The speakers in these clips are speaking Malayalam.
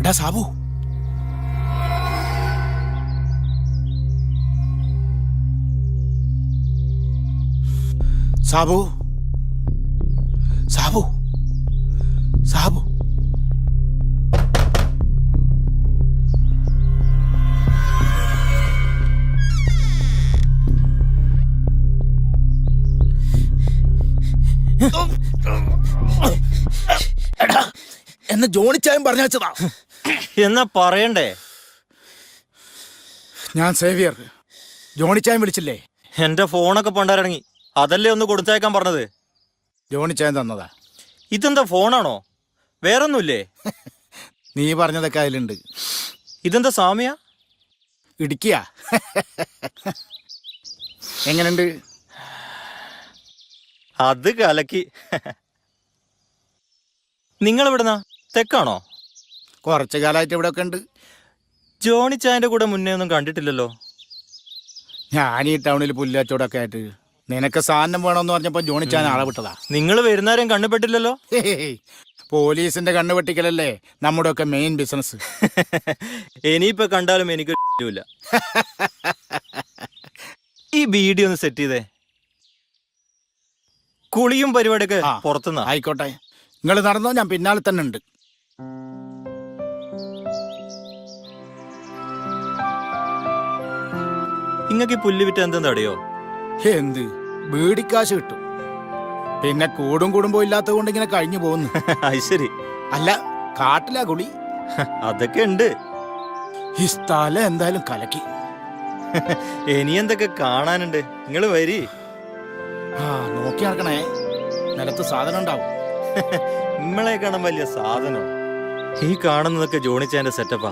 എടാ സാബു, സാബു, സാബു, സാബു. എടാ, എന്നെ ജോണിച്ചായം പറഞ്ഞു വെച്ചതാ. എന്നാ പറയണ്ടേ? ഞാൻ സേവിയർ. ജോണിച്ചായം വിളിച്ചില്ലേ? എന്റെ ഫോണൊക്കെ പണ്ടാരടങ്ങി. അതല്ലേ ഒന്ന് കൊടുത്തയക്കാൻ പറഞ്ഞത്. ജോണിച്ചായം തന്നതാ. ഇതെന്താ ഫോണാണോ? വേറൊന്നുമില്ലേ? നീ പറഞ്ഞതൊക്കെ അതിലുണ്ട്. ഇതെന്താ സാമിയ? ഇടിക്കുക. എങ്ങനെയുണ്ട്? അത് കലക്കി. നിങ്ങൾ എവിടുന്നാ? തെക്കാണോ? കുറച്ച് കാലമായിട്ട് ഇവിടെ ഒക്കെ ഉണ്ട്. ജോണിച്ചായന്റെ കൂടെ മുന്നേ ഒന്നും കണ്ടിട്ടില്ലല്ലോ. ഞാൻ ഈ ടൗണിൽ പുല്ലാച്ചോടൊക്കെ ആയിട്ട് നിനക്ക് സാധനം വേണമെന്ന് പറഞ്ഞപ്പോ ജോണിച്ചാൻ ആളെ വിട്ടതാ. നിങ്ങൾ വരുന്നവരെയും കണ്ണുപെട്ടില്ലല്ലോ. പോലീസിന്റെ കണ്ണു വെട്ടിക്കലല്ലേ നമ്മുടെ ഒക്കെ മെയിൻ ബിസിനസ്. ഇനിയിപ്പോ കണ്ടാലും എനിക്ക് ഇല്ല. ഈ ബീഡി ഒന്ന് സെറ്റ് ചെയ്തേ. കുളിയും പരിപാടിയൊക്കെ പുറത്തുനിന്നാ. ആയിക്കോട്ടെ, നിങ്ങൾ നടന്നോ, ഞാൻ പിന്നാലെ തന്നെ ഉണ്ട്. ഇങ്ങക്ക് പുല്ല് വിറ്റ് എന്തെന്ന് അറിയോ? എന്ത് ബീഡിക്കാശ് കിട്ടും. പിന്നെ കൂടുമ്പോ ഇല്ലാത്തത് കൊണ്ട് ഇങ്ങനെ കഴിഞ്ഞു പോകുന്നു. ശരി. അല്ല, കാട്ടിലാ കുളി. അതൊക്കെ ഉണ്ട്. ഈ സ്ഥലം എന്തായാലും കലക്കി. ഇനി എന്തൊക്കെ കാണാനുണ്ട്. നിങ്ങള് വരി. നോക്കി നടക്കണേ, നിലത്ത് സാധനം ഉണ്ടാവും. നമ്മളെ കാണാൻ വലിയ സാധനം. ഈ കാണുന്നതൊക്കെ ജോണിച്ചാന്റെ സെറ്റപ്പാ.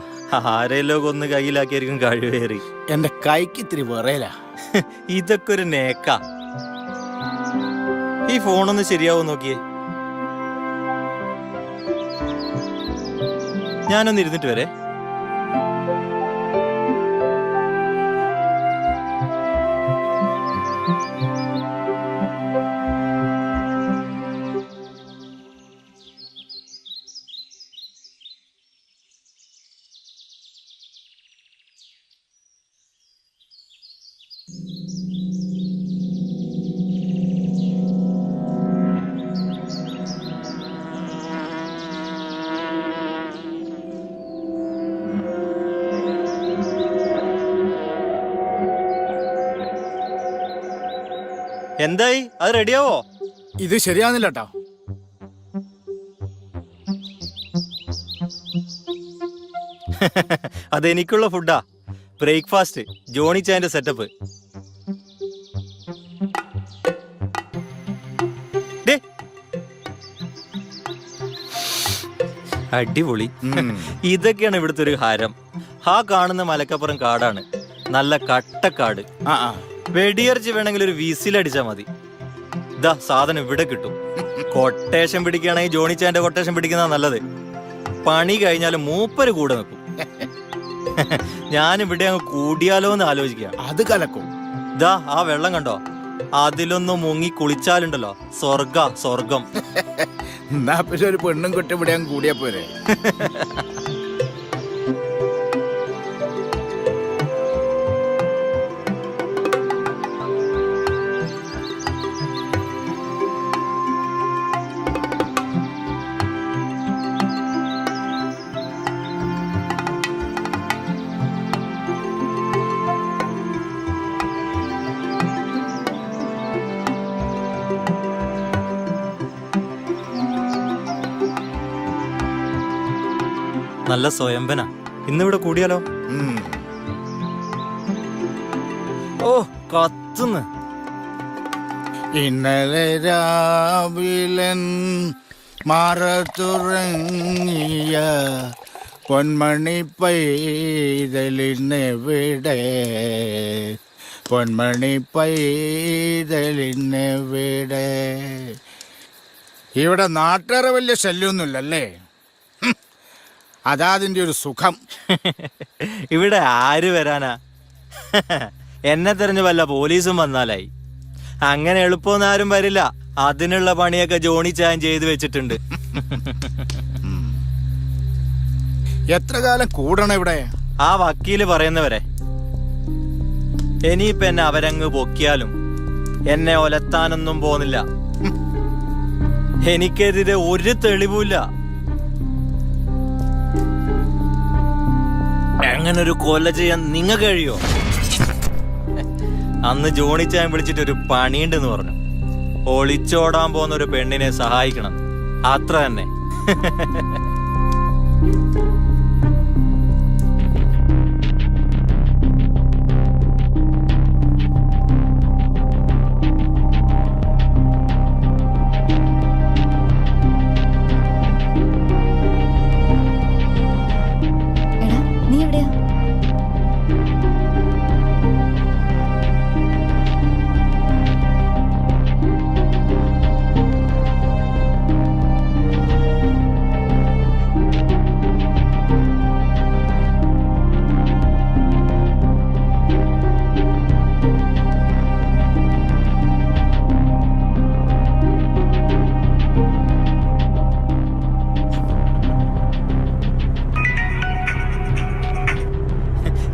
ആരെല്ലോ ഒന്ന് കയ്യിലാക്കിയായിരിക്കും കഴിവേറി. എന്റെ കൈക്ക് ഇത്തിരി വിറയല. ഇതൊക്കെ ഒരു നേക്ക. ഈ ഫോണൊന്ന് ശരിയാവും നോക്കിയേ. ഞാനൊന്ന് ഇരുന്നിട്ട് വരെ. എന്തായി? അത് റെഡിയാവോ? ഇത് ശരിയാവുന്നില്ല കേട്ടോ. അതെനിക്കുള്ള ഫുഡാ. ബ്രേക്ക്ഫാസ്റ്റ്, ജോണിച്ചായന്റെ സെറ്റപ്പ്. അടിപൊളി. ഇതൊക്കെയാണ് ഇവിടുത്തെ ഒരു ഹാരം. ആ കാണുന്ന മലക്കപ്പുറം കാടാണ്. നല്ല കട്ടക്കാട്. വെടിയർച്ച് വേണമെങ്കിൽ ഒരു വിസിലടിച്ചാ മതി. ഇതാ സാധനം ഇവിടെ കിട്ടും. കൊട്ടേഷൻ പിടിക്കുകയാണെങ്കിൽ ജോണിച്ചാന്റെ കൊട്ടേഷൻ പിടിക്കുന്ന നല്ലത്. പണി കഴിഞ്ഞാലും മൂപ്പര് കൂടെ നിൽക്കും. ഞാനിവിടെ അങ്ങ് കൂടിയാലോ എന്ന് ആലോചിക്കുക. അത് കലക്കും. ഇതാ ആ വെള്ളം കണ്ടോ? അതിലൊന്നും മുങ്ങി കുളിച്ചാലുണ്ടല്ലോ സ്വർഗം. എന്നാ പിന്നെ ഒരു പെണ്ണും കുട്ടി ഇവിടെ അങ്ങ് കൂടിയാ പോരെ. നല്ല സ്വയംഭന. ഇന്നിവിടെ കൂടിയാലോ? ഓ കത്തുന്ന്. ഇന്നലെ രാവിലൻ മറത്തുറങ്ങിയ പൊന്മണി പൈതലിനെവിടെ, പൊന്മണി പൈതലിനെവിടെ. ഇവിടെ നാട്ടുകാരെ വലിയ ശല്യമൊന്നുമില്ലല്ലേ? അതാ അതിൻ്റെ ഒരു സുഖം. ഇവിടെ ആര് വരാനാ? എന്നെ തെരഞ്ഞു വല്ല പോലീസും വന്നാലായി. അങ്ങനെ എളുപ്പമൊന്നും ആരും വരില്ല. അതിനുള്ള പണിയൊക്കെ ജോണിച്ചായൻ ചെയ്തു വെച്ചിട്ടുണ്ട്. എത്ര കാലം കൂടണം ഇവിടെ? ആ വക്കീല് പറയുന്നവരെ. ഇനിയിപ്പൊ എന്നെ അവരങ്ങ് പൊക്കിയാലും എന്നെ ഒലത്താനൊന്നും പോകുന്നില്ല. എനിക്കെതിരെ ഒരു തെളിവുമില്ല. അങ്ങനൊരു കൊല ചെയ്യാൻ നിങ്ങ കഴിയോ? അന്ന് ജോണിച്ചാൻ വിളിച്ചിട്ടൊരു പണിയുണ്ടെന്ന് പറഞ്ഞു. ഒളിച്ചോടാൻ പോകുന്ന ഒരു പെണ്ണിനെ സഹായിക്കണം, അത്ര തന്നെ.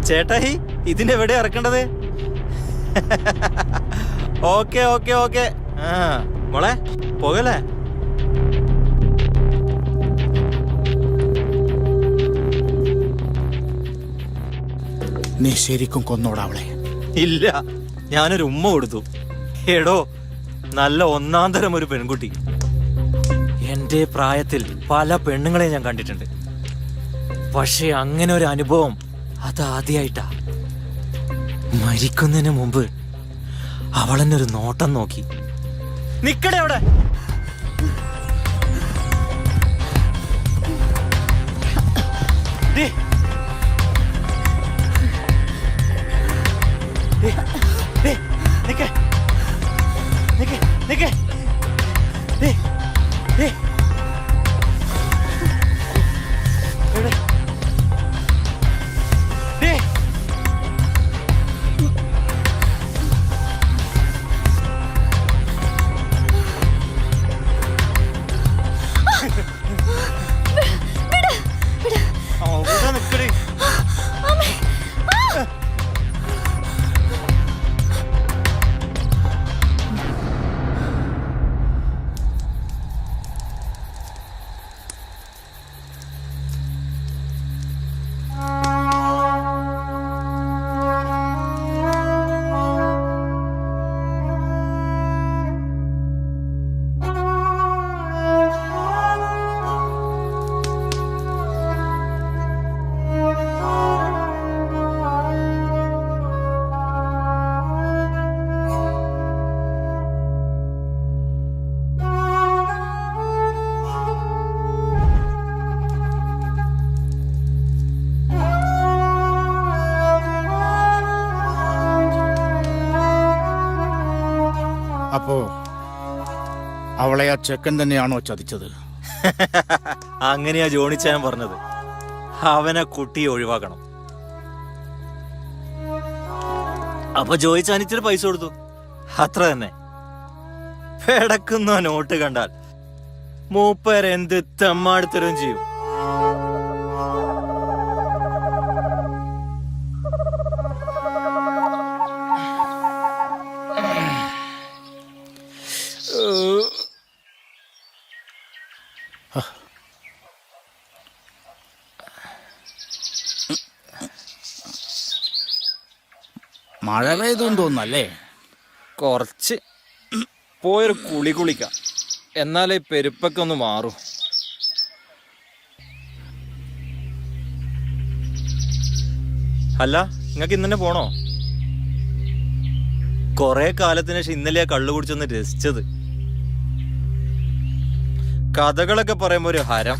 ചേട്ടായി, ഇതിനെവിടെ ഇറക്കേണ്ടത്? Okay okay okay. ആ മോളെ പോകല്ലേ? നീ ശരിക്കും കൊന്നോടാ അവളെ? ഇല്ല, ഞാനൊരു ഉമ്മ കൊടുത്തു. എടോ, നല്ല ഒന്നാം തരം ഒരു പെൺകുട്ടി. എന്റെ പ്രായത്തിൽ പല പെണ്ണുങ്ങളെ ഞാൻ കണ്ടിട്ടുണ്ട്. പക്ഷെ അങ്ങനെ ഒരു അനുഭവം അതാദ്യായിട്ടാ. മരിക്കുന്നതിന് മുമ്പ് അവളെന്നൊരു നോട്ടം നോക്കി. നിക്കടെ അവിടെ. അപ്പോ അവളെ ആ ചെക്കൻ തന്നെയാണോ ചതിച്ചത്? അങ്ങനെയാ ജോണിച്ചാൻ പറഞ്ഞത്. അവനെ കുട്ടിയെ ഒഴിവാക്കണം. അപ്പൊ ജോയിച്ചാൻ ഇച്ചിരി പൈസ കൊടുത്തു, അത്ര തന്നെ. പെടക്കുന്ന നോട്ട് കണ്ടാൽ മൂപ്പരെന്ത് തെമ്മാടിത്തരം ചെയ്യും. മഴ പെയ്തെന്ന് തോന്നുന്നല്ലേ? കുറച്ച്. പോയൊരു കുളി കുളിക്കാം, എന്നാലേ പെരുപ്പൊക്കെ ഒന്ന് മാറും. അല്ല, നിങ്ങൾക്ക് ഇന്നെ പോണോ? കൊറേ കാലത്തിന് ശേഷം ഇന്നലെ കള്ളു കുടിച്ചൊന്ന് രസിച്ചത്. കഥകളൊക്കെ പറയുമ്പോ ഒരു ഹരം.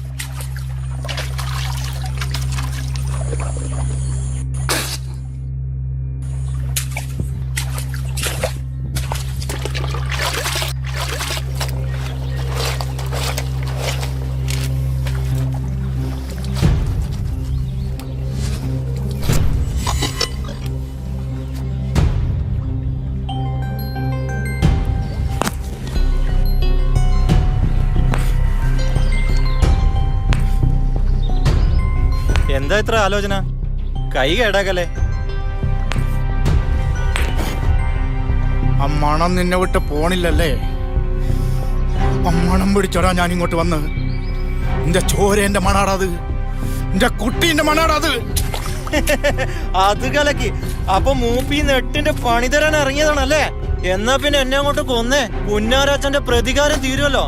എന്താ ഇത്ര ആലോചന? കൈ കേടാക്കല്ലേ? ആ മണം നിന്നെ വിട്ട് പോണില്ലല്ലേ? ആ മണം പിടിച്ചോടാ ഞാൻ ഇങ്ങോട്ട് വന്ന്. എന്റെ ചോരേന്റെ മണാടാത്, എന്റെ കുട്ടീന്റെ മണാടാത്. അത് കലക്കി. അപ്പൊ മൂപ്പി നെട്ടിന്റെ പണി തരാൻ ഇറങ്ങിയതാണല്ലേ? എന്നാ പിന്നെ എന്നെ അങ്ങോട്ട് കൊന്നേ, പുന്നാരച്ഛന്റെ പ്രതികാരം തീരുമല്ലോ.